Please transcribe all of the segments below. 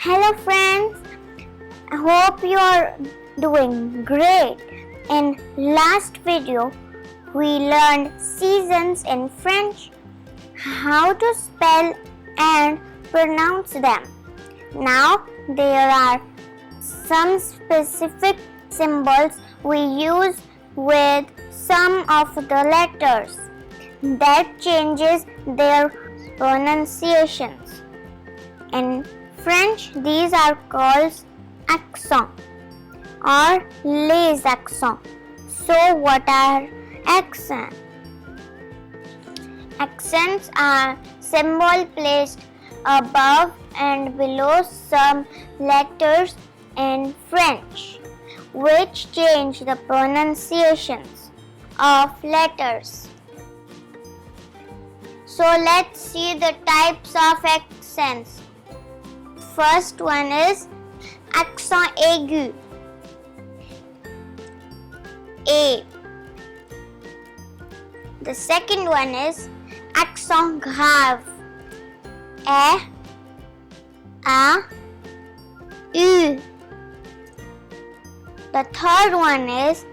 Hello friends, I hope you are doing great. In last video, we learned seasons in French, how to spell and pronounce them. Now there are some specific symbols we use with some of the letters that changes their pronunciations. In French, these are called accents or les accents. So, what are accents? Accents are symbols placed above and below some letters in French, which change the pronunciations of letters. So, let's see the types of accents. First one is accent aigu. A. The second one is accent grave. E. A. U. The third one is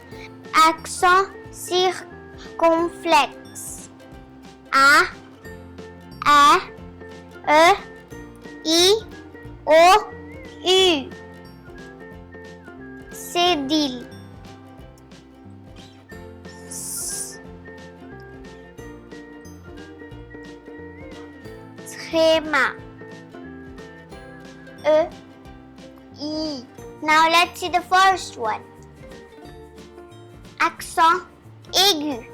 accent circonflexe. A. E. I. O. U. Cédille. Tréma. E. I. Now let's see the first one. Accent aigu.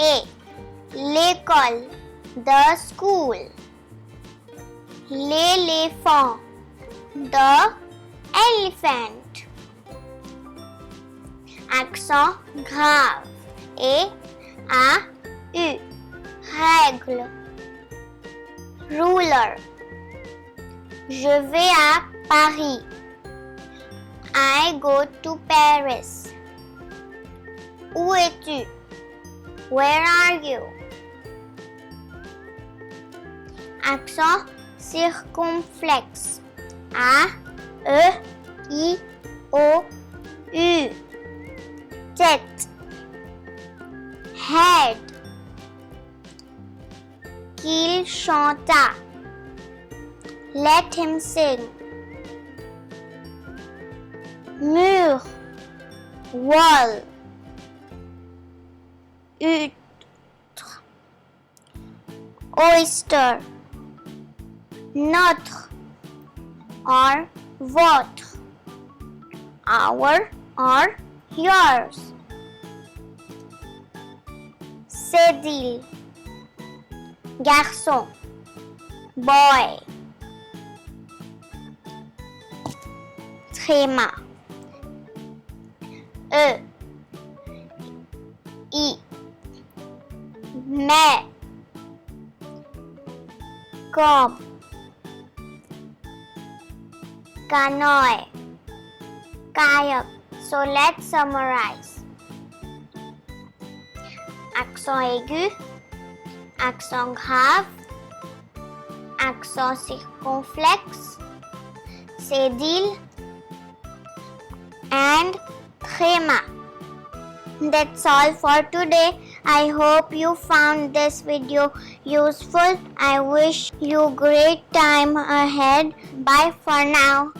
A. L'école. The school. L'éléphant. The elephant. Accent grave. A. U. Règle. Ruler. Je vais à Paris. I go to Paris. Où es-tu? Where are you? Accent circonflexe. A. E. I. O. U. Tête. Head. Qu'il chanta. Let him sing. Mur. Wall. Huître. Oyster. Notre or votre. Our or yours. Cédille. Garçon. Boy. Tréma. E. I. Mais. Comme. Canoë. Kayak. So let's summarize. Accent aigu, accent grave, accent circonflexe, cédille, and tréma. That's all for today. I hope you found this video useful. I wish you great time ahead. Bye for now.